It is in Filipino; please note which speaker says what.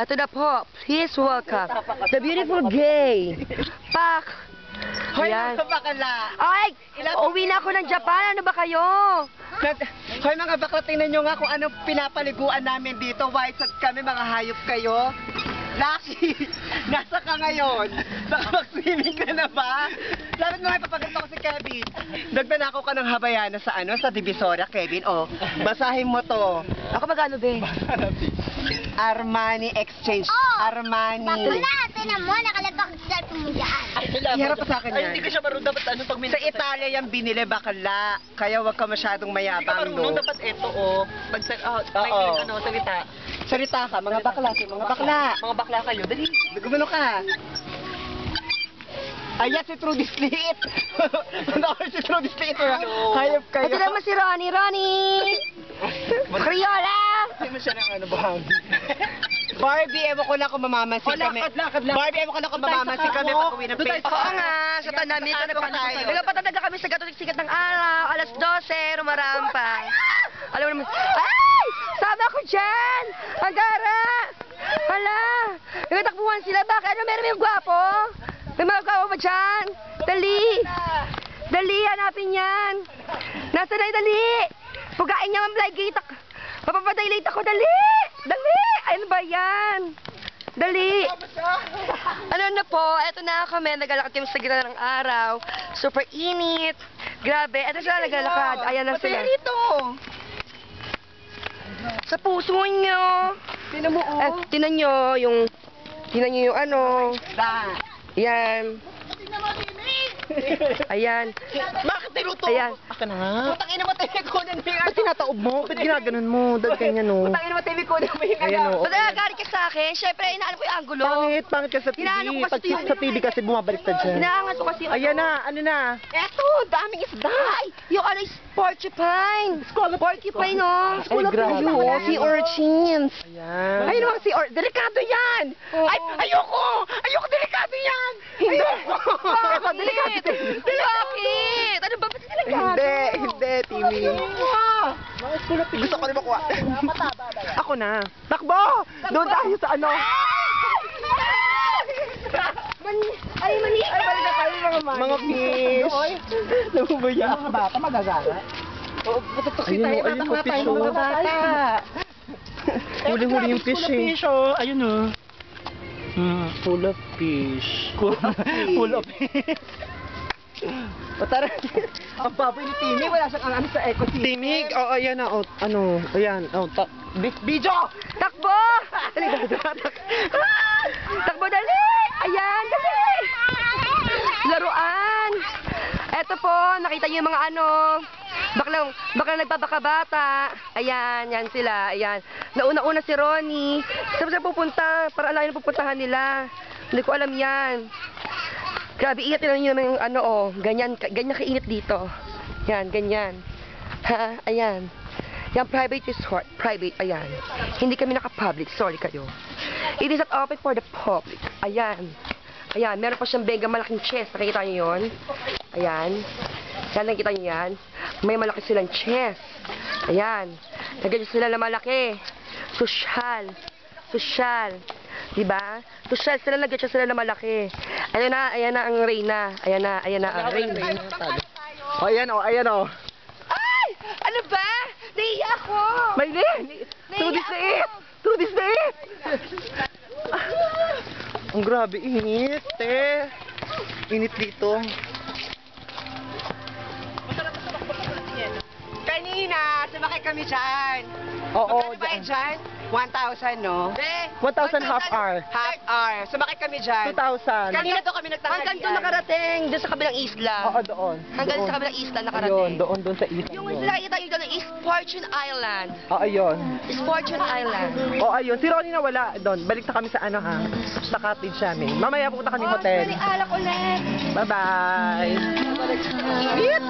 Speaker 1: Ito na po, please welcome the beautiful gay. Pak!
Speaker 2: Hoy,
Speaker 1: Ayan.
Speaker 2: mga bakla!
Speaker 1: Ay! Uwi na ako ng Japan. Ano ba kayo?
Speaker 2: Hoy, mga bakla, tingnan nyo nga kung ano pinapaliguan namin dito. White kami, mga hayop kayo. Lucky! Nasa ka ngayon? Nakapag-swimming ka na ba? Dapat mo nga ipapaganto ko si Kevin. Nagdanakaw ka ng Havaiana sa sa Divisoria, Kevin. Oh, basahin mo to.
Speaker 1: Ako magano, be?
Speaker 2: Armani Exchange. Armani.
Speaker 3: Bakla, tinan mo, nakalabak sa cellphone mo dyan.
Speaker 2: Iharap pa sa akin yan.
Speaker 4: Ay, hindi ko siya marunong. Dapat ano pag
Speaker 2: Sa Italia yan binili, bakla. Kaya wag ka masyadong
Speaker 4: Hindi ka
Speaker 2: mayabang,
Speaker 4: marunong.
Speaker 2: no?
Speaker 4: Dapat ito, oh. Pag may
Speaker 2: Oo.
Speaker 4: ano, salita.
Speaker 2: Salita ka, mga bakla. Mga bakla.
Speaker 4: Mga bakla kayo. Dali.
Speaker 2: Gumano ka. Ayan si Trudy Slit. Ano si Trudy Slit? Hayop kayo.
Speaker 1: Ito naman si Ronnie. Ronnie! Criolla!
Speaker 2: Hindi mo siya ng ano, bahagi. Barbie, ewan ko lang kung mamamansin kami.
Speaker 4: Lakad.
Speaker 2: Barbie, ewan ko lang kung mamamansin kami pag uwi ng
Speaker 4: Doon tayo
Speaker 2: Facebook.
Speaker 1: Oo nga, sa tanamit. Ano pa tayo? Nagpatalaga kami sa sikat ng araw. Alas 12, rumarampa. Alam mo naman, ay! Sama ko dyan! Agara! Hala! Nagtatakbuhan sila. Bakit? Ano meron yung gwapo? May mga gwapo ba dyan? Dali! Dali, hanapin yan! Nasa na, dali! Pugain niya ang blind gate. Mapapadilate ako, dali! Dali! Ano ba yan? Dali! Ano na po, eto na kami, naglalakad kami sa gitna ng araw. Super init. Grabe, eto sila naglalakad. Ayan na sila.
Speaker 2: Dito!
Speaker 1: Sa puso nyo.
Speaker 2: Tinan mo, oh.
Speaker 1: Tinan nyo yung ano.
Speaker 2: Da.
Speaker 1: Yan. Ayan.
Speaker 2: Bakit tinuto?
Speaker 1: Ayan.
Speaker 4: Aka na nga.
Speaker 2: Putang ina mo, TV ko na hinga.
Speaker 4: Ba't tinataob mo? Ba't ginaganon mo? Dahil ganyan, no?
Speaker 2: Putang ina mo, TV ko na hinga.
Speaker 4: Ayan, oh.
Speaker 1: Ba't nagagalit ka sa akin? Siyempre, inaano ko yung angulo.
Speaker 4: Pangit ka sa TV.
Speaker 1: Hinahanap ko kasi
Speaker 4: Pag sa TV kasi bumabaliktad siya.
Speaker 1: Inaangat ko kasi.
Speaker 4: Ayan na, ano na?
Speaker 1: Eto, daming isda. Ay, yung ano is porcupine. Porcupine, no?
Speaker 4: Ay, grabe, oh. Si urchins. Ayan.
Speaker 2: Ay, naman si delikado yan!
Speaker 1: Oo.
Speaker 2: Ay, ayoko! Ayoko, delikado yan! Hindi! Ayoko, delikado.
Speaker 1: Bakit? Ano ba? Ba't delikado?
Speaker 2: Hindi, Timmy. Gusto ko rin makuha.
Speaker 4: Ako na. Takbo! Doon tayo sa ano?
Speaker 1: Ay, mani.
Speaker 2: Ay, balik na tayo
Speaker 4: Mga fish. Namumaya.
Speaker 2: Mga bata, magagala. Oo, patutuksi
Speaker 4: Ayun,
Speaker 2: tayo.
Speaker 4: oh, ayun,
Speaker 2: Tatakla
Speaker 4: oh,
Speaker 2: tayo,
Speaker 4: fish,
Speaker 2: mga
Speaker 4: oh.
Speaker 2: bata.
Speaker 4: Huli-huli yung fish, eh. Ayun, oh. Full of fish. Full of fish.
Speaker 2: O tara, ang baboy ni Timmy, wala siyang ano sa eco system.
Speaker 4: Timig. Oh, ayan na. Oh, ano? Ayan. Oh,
Speaker 2: Video!
Speaker 1: Takbo! Dali, takbo, dali! Ayan, dali! Laruan! Eto po, nakita niyo yung mga ano, baklang nagpapakabata. Ayan, yan sila. Ayan. Nauna-una si Ronnie. Saan sila pupunta? Para alam yung pupuntahan nila. Hindi ko alam yan. Grabe, ingat nyo naman yung ano, oh. Ganyan kainit dito. Yan, ganyan. Ha, ayan. Yan, private resort. Private, ayan. Hindi kami naka-public. Sorry kayo. It is not open for the public. Ayan. Ayan, meron pa siyang mega malaking chest. Nakikita nyo yun? Ayan. Yan, nakikita nyo yan? May malaki silang chest. Ayan. Nagyan sila na malaki. Social. Social. Diba? Social sila, nagyan sila na malaki. Ayan na ang Reyna. Ayan na ang Reyna.
Speaker 4: Oh, ayan, oh. Ayan, oh.
Speaker 1: Ay! Ano ba? Naiiya ako!
Speaker 4: Maylin! Through this na it! Through this na it! Ang grabe, init, te. Init dito.
Speaker 2: Kanina, sumakay kami dyan.
Speaker 4: Oo,
Speaker 2: Magkano ba dyan? 1,000, no?
Speaker 4: 1,000 half hour.
Speaker 2: Half hour. Sumakay kami dyan.
Speaker 4: 2,000.
Speaker 2: Kanina doon kami nagtanghalian.
Speaker 1: Hanggang doon nakarating, doon sa kabilang isla.
Speaker 4: Oo, doon.
Speaker 1: Hanggang
Speaker 4: Doon.
Speaker 1: sa kabilang isla
Speaker 4: Ayun,
Speaker 1: nakarating.
Speaker 4: doon sa isla.
Speaker 1: Yung isla nakita nyo doon is Fortune Island.
Speaker 4: Oo, ayun.
Speaker 1: Is Fortune Island.
Speaker 4: Oo, ayun. Si Ronnie na wala doon. Balik na kami sa ano, ha? Sa cottage namin. Mamaya pupunta kami hotel.
Speaker 1: Sorry, alak ulit.
Speaker 4: Bye-bye.
Speaker 1: Init!